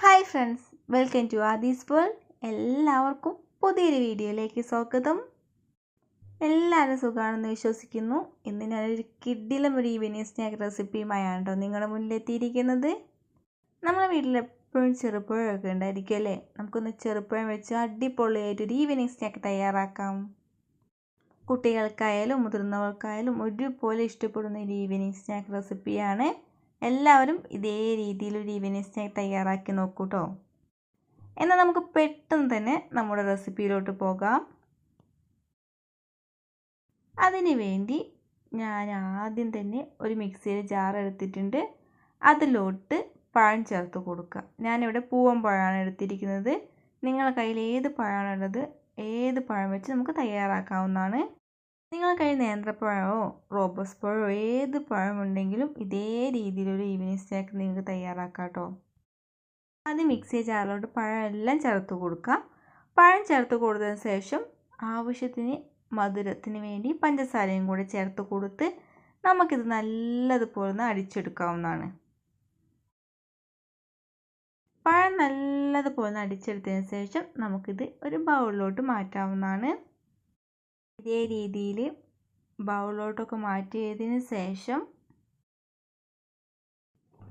Hi friends, welcome to Aadi's world. എല്ലാവർക്കും പുതിയൊരു വീഡിയോയിലേക്ക് സ്വാഗതം. എല്ലാവരും സുഖമാണെന്ന് വിശ്വസിക്കുന്നു. ഇന്ന് ഞാനൊരു കിഡിലും ഒരു ഈവനിങ് സ്നാക്ക് റെസിപ്പിയുമായാണ് കേട്ടോ നിങ്ങളുടെ മുന്നിലെത്തിയിരിക്കുന്നത്. നമ്മുടെ വീട്ടിൽ എപ്പോഴും ചെറുപ്പഴമൊക്കെ ഉണ്ടായിരിക്കും അല്ലേ? നമുക്കൊന്ന് ചെറുപ്പഴം വെച്ച് അടിപൊളിയായിട്ടൊരു ഈവനിങ് സ്നാക്ക് തയ്യാറാക്കാം. കുട്ടികൾക്കായാലും മുതിർന്നവർക്കായാലും ഒരുപോലെ ഇഷ്ടപ്പെടുന്ന ഒരു ഈവനിങ് സ്നാക്ക് റെസിപ്പിയാണ്. എല്ലാവരും ഇതേ രീതിയിലൊരു ഈവനിങ് സ്നാക്ക് തയ്യാറാക്കി നോക്കൂ കേട്ടോ. എന്നാൽ നമുക്ക് പെട്ടെന്ന് തന്നെ നമ്മുടെ റെസിപ്പിയിലോട്ട് പോകാം. അതിന് വേണ്ടി ഞാൻ ആദ്യം തന്നെ ഒരു മിക്സിയിൽ ജാർ എടുത്തിട്ടുണ്ട്. അതിലോട്ട് പഴം ചേർത്ത് കൊടുക്കുക. ഞാനിവിടെ പൂവൻ പഴമാണ് എടുത്തിരിക്കുന്നത്. നിങ്ങളുടെ കയ്യിൽ ഏത് പഴമാണുള്ളത്, ഏത് പഴം വെച്ച് നമുക്ക് തയ്യാറാക്കാവുന്നതാണ്. നിങ്ങളുടെ കയ്യിൽ നേന്ത്രപ്പഴമോ റോബസ്റ്റ് പഴമോ ഏത് പഴമുണ്ടെങ്കിലും ഇതേ രീതിയിലൊരു ഈവനിങ് സ്നാക്ക് നിങ്ങൾക്ക് തയ്യാറാക്കാം കേട്ടോ. ആദ്യം മിക്സി ജാറിലോട്ട് പഴം എല്ലാം ചേർത്ത് കൊടുക്കുക. പഴം ചേർത്ത് കൊടുത്തതിന് ശേഷം ആവശ്യത്തിന് മധുരത്തിന് വേണ്ടി പഞ്ചസാരയും കൂടെ ചേർത്ത് കൊടുത്ത് നമുക്കിത് നല്ലതുപോലെ അടിച്ചെടുക്കാവുന്നതാണ്. പഴം നല്ലതുപോലെ അടിച്ചെടുത്തതിന് ശേഷം നമുക്കിത് ഒരു ബൗളിലോട്ട് മാറ്റാവുന്നതാണ്. ഇതേ രീതിയിൽ ബൗളിലോട്ടൊക്കെ മാറ്റിയതിന് ശേഷം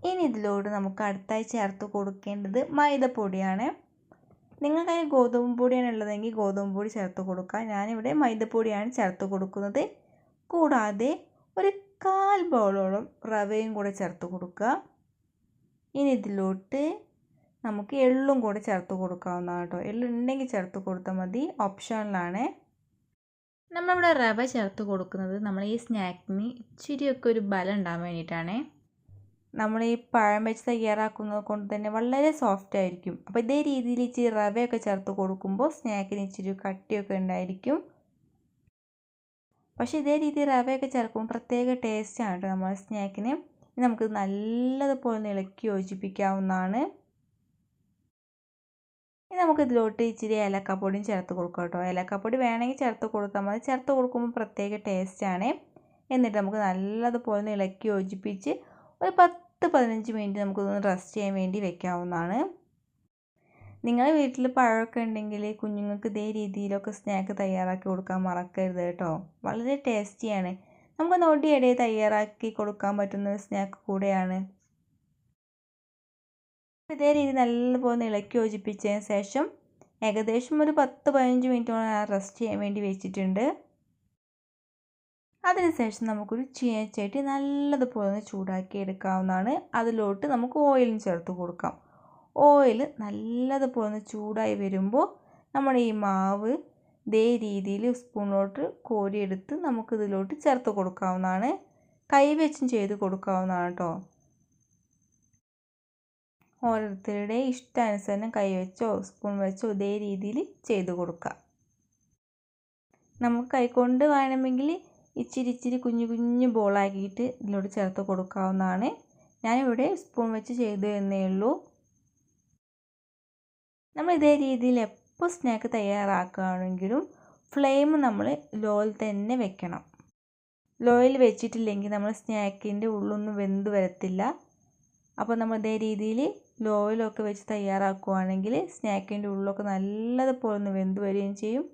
ഇനി ഇതിലോട്ട് നമുക്ക് അടുത്തായി ചേർത്ത് കൊടുക്കേണ്ടത് മൈദപ്പൊടിയാണ്. നിങ്ങളുടെ കയ്യിൽ ഗോതമ്പ് പൊടിയാണ് ഉള്ളതെങ്കിൽ ഗോതമ്പ് പൊടി ചേർത്ത് കൊടുക്കുക. ഞാനിവിടെ മൈദപ്പൊടിയാണ് ചേർത്ത് കൊടുക്കുന്നത്. കൂടാതെ ഒരു 1/4 ബൗളോളം റവയും കൂടെ ചേർത്ത് കൊടുക്കുക. ഇനി ഇതിലോട്ട് നമുക്ക് എള്ളും കൂടെ ചേർത്ത് കൊടുക്കാവുന്നതാണ് കേട്ടോ. എള്ളുണ്ടെങ്കിൽ ചേർത്ത് കൊടുത്താൽ മതി, ഓപ്ഷണലാണ്. നമ്മളിവിടെ റവ ചേർത്ത് കൊടുക്കുന്നത് നമ്മൾ ഈ സ്നാക്കിന് ഇച്ചിരിയൊക്കെ ഒരു ബലം ഉണ്ടാകാൻ വേണ്ടിയിട്ടാണ്. നമ്മൾ ഈ പഴം വെച്ച് തയ്യാറാക്കുന്നത് കൊണ്ട് തന്നെ വളരെ സോഫ്റ്റ് ആയിരിക്കും. അപ്പോൾ ഇതേ രീതിയിൽ ഇച്ചിരി റവയൊക്കെ ചേർത്ത് കൊടുക്കുമ്പോൾ സ്നാക്കിന് ഇച്ചിരി കട്ടിയൊക്കെ ഉണ്ടായിരിക്കും. പക്ഷേ ഇതേ രീതിയിൽ റവയൊക്കെ ചേർക്കുമ്പോൾ പ്രത്യേക ടേസ്റ്റാണ് കേട്ടോ നമ്മുടെ സ്നാക്കിന്. നമുക്ക് നല്ലതുപോലെ ഇളക്കി യോജിപ്പിക്കാവുന്നതാണ്. ഇനി നമുക്കിതിലോട്ട് ഇച്ചിരി ഏലക്കാപ്പൊടിയും ചേർത്ത് കൊടുക്കാം കേട്ടോ. ഏലക്കാപ്പൊടി വേണമെങ്കിൽ ചേർത്ത് കൊടുത്താൽ മതി. ചേർത്ത് കൊടുക്കുമ്പോൾ പ്രത്യേക ടേസ്റ്റാണ്. എന്നിട്ട് നമുക്ക് നല്ലതുപോലെ ഇളക്കി യോജിപ്പിച്ച് ഒരു 10-15 മിനിറ്റ് നമുക്കൊന്ന് റെസ്റ്റ് ചെയ്യാൻ വേണ്ടി വെക്കാവുന്നതാണ്. നിങ്ങളുടെ വീട്ടിൽ പഴമൊക്കെ ഉണ്ടെങ്കിൽ കുഞ്ഞുങ്ങൾക്ക് ഇതേ രീതിയിലൊക്കെ സ്നാക്ക് തയ്യാറാക്കി കൊടുക്കാൻ മറക്കരുത് കേട്ടോ. വളരെ ടേസ്റ്റിയാണ്. നമുക്ക് നൊടിയിടെ തയ്യാറാക്കി കൊടുക്കാൻ പറ്റുന്ന ഒരു സ്നാക്ക് കൂടെയാണ്. ഇതേ രീതി നല്ലപോലെ ഇളക്കി യോജിപ്പിച്ചതിന് ശേഷം ഏകദേശം ഒരു 10-15 മിനിറ്റോളം റെസ്റ്റ് ചെയ്യാൻ വേണ്ടി വെച്ചിട്ടുണ്ട്. അതിനുശേഷം നമുക്കൊരു ചീനച്ചട്ടി നല്ലതുപോലെ ചൂടാക്കി എടുക്കാവുന്നതാണ്. അതിലോട്ട് നമുക്ക് ഓയിലും ചേർത്ത് കൊടുക്കാം. ഓയിൽ നല്ലതുപോലെ ചൂടായി വരുമ്പോൾ നമ്മുടെ ഈ മാവ് ഇതേ രീതിയിൽ സ്പൂണിലോട്ട് കോരിയെടുത്ത് നമുക്കിതിലോട്ട് ചേർത്ത് കൊടുക്കാവുന്നതാണ്. കൈവച്ചും ചെയ്ത് കൊടുക്കാവുന്നതാണ് കേട്ടോ. ഓരോരുത്തരുടെ ഇഷ്ടാനുസരണം കൈവച്ചോ സ്പൂൺ വെച്ചോ ഇതേ രീതിയിൽ ചെയ്ത് കൊടുക്കുക. നമുക്ക് കൈകൊണ്ട് വേണമെങ്കിൽ ഇച്ചിരി കുഞ്ഞു കുഞ്ഞു ബോളാക്കിയിട്ട് ഇതിലോട്ട് ചേർത്ത് കൊടുക്കാവുന്നതാണ്. ഞാനിവിടെ സ്പൂൺ വെച്ച് ചെയ്തു എന്നേ ഉള്ളൂ. നമ്മൾ ഇതേ രീതിയിൽ എപ്പോൾ സ്നാക്ക് തയ്യാറാക്കുകയാണെങ്കിലും ഫ്ലെയിം നമ്മൾ ലോയിൽ തന്നെ വെക്കണം. ലോയിൽ വെച്ചിട്ടില്ലെങ്കിൽ നമ്മൾ സ്നാക്കിൻ്റെ ഉള്ളൊന്നും വെന്ത് വരത്തില്ല. അപ്പോൾ നമ്മൾ ഇതേ രീതിയിൽ ലോയിലൊക്കെ വെച്ച് തയ്യാറാക്കുകയാണെങ്കിൽ സ്നാക്കിൻ്റെ ഉള്ളൊക്കെ നല്ലതുപോലെ ഒന്ന് വെന്ത് വരികയും ചെയ്യും.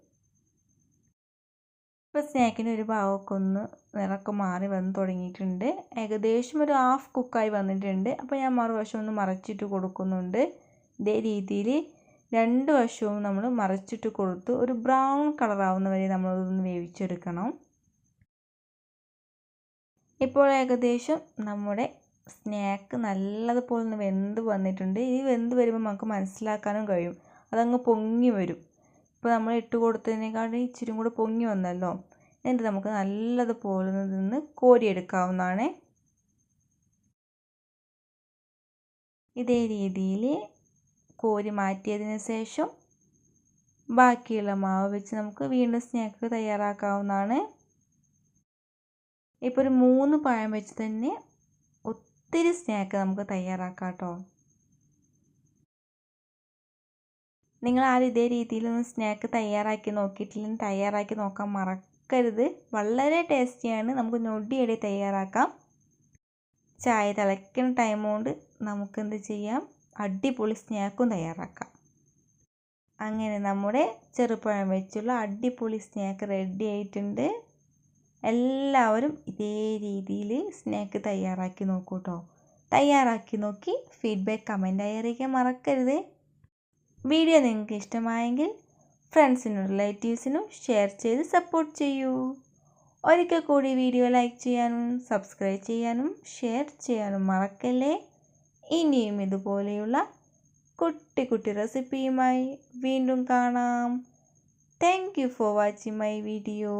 ഇപ്പോൾ സ്നാക്കിൻ്റെ ഒരു ഭാഗമൊക്കെ ഒന്ന് നിറമൊക്കെ മാറി വന്ന് തുടങ്ങിയിട്ടുണ്ട്. ഏകദേശം ഒരു ഹാഫ് കുക്കായി വന്നിട്ടുണ്ട്. അപ്പോൾ ഞാൻ മറുവശം ഒന്ന് മറച്ചിട്ട് കൊടുക്കുന്നുണ്ട്. ഇതേ രീതിയിൽ 2 വശവും നമ്മൾ മറച്ചിട്ട് കൊടുത്ത് ഒരു ബ്രൗൺ കളറാവുന്ന വരെ നമ്മളതൊന്ന് വേവിച്ചെടുക്കണം. ഇപ്പോൾ ഏകദേശം നമ്മുടെ സ്നാക്ക് നല്ലതുപോലെ ഒന്ന് വെന്ത് വന്നിട്ടുണ്ട്. ഈ വെന്ത് വരുമ്പോൾ നമുക്ക് മനസ്സിലാക്കാനും കഴിയും, അതങ്ങ് പൊങ്ങി വരും. ഇപ്പോൾ നമ്മൾ ഇട്ട് കൊടുത്തതിനേക്കാളും ഇച്ചിരി കൂടെ പൊങ്ങി വന്നല്ലോ. എന്നിട്ട് നമുക്ക് നല്ലതുപോലെ നിന്ന് കോരിയെടുക്കാവുന്നതാണ്. ഇതേ രീതിയിൽ കോരി മാറ്റിയതിന് ശേഷം ബാക്കിയുള്ള മാവ് വെച്ച് നമുക്ക് വീണ്ടും സ്നാക്ക് തയ്യാറാക്കാവുന്നതാണ്. ഇപ്പോൾ ഒരു 3 പഴം വെച്ച് തന്നെ ഒത്തിരി സ്നാക്ക് നമുക്ക് തയ്യാറാക്കാം കേട്ടോ. നിങ്ങൾ ആരും ഇതേ രീതിയിലൊന്നും സ്നാക്ക് തയ്യാറാക്കി നോക്കിയിട്ടില്ലെങ്കിൽ തയ്യാറാക്കി നോക്കാൻ മറക്കരുത്. വളരെ ടേസ്റ്റിയാണ്. നമുക്ക് നൊടിയിടെ തയ്യാറാക്കാം. ചായ തിളയ്ക്കുന്ന ടൈം കൊണ്ട് നമുക്ക് എന്ത് ചെയ്യാം, അടിപൊളി സ്നാക്കും തയ്യാറാക്കാം. അങ്ങനെ നമ്മുടെ ചെറുപഴം വെച്ചുള്ള അടിപൊളി സ്നാക്ക് റെഡി ആയിട്ടുണ്ട്. എല്ലാവരും ഇതേ രീതിയിൽ സ്നാക്ക് തയ്യാറാക്കി നോക്കൂ കേട്ടോ. തയ്യാറാക്കി നോക്കി ഫീഡ്ബാക്ക് കമൻറ്റായി അറിയിക്കാൻ മറക്കരുത്. വീഡിയോ നിങ്ങൾക്ക് ഇഷ്ടമായെങ്കിൽ ഫ്രണ്ട്സിനും റിലേറ്റീവ്സിനും ഷെയർ ചെയ്ത് സപ്പോർട്ട് ചെയ്യൂ. ഒരിക്കൽ കൂടി വീഡിയോ ലൈക്ക് ചെയ്യാനും സബ്സ്ക്രൈബ് ചെയ്യാനും ഷെയർ ചെയ്യാനും മറക്കല്ലേ. ഇനിയും ഇതുപോലെയുള്ള കുട്ടി കുട്ടി റെസിപ്പിയുമായി വീണ്ടും കാണാം. Thank you for watching my video.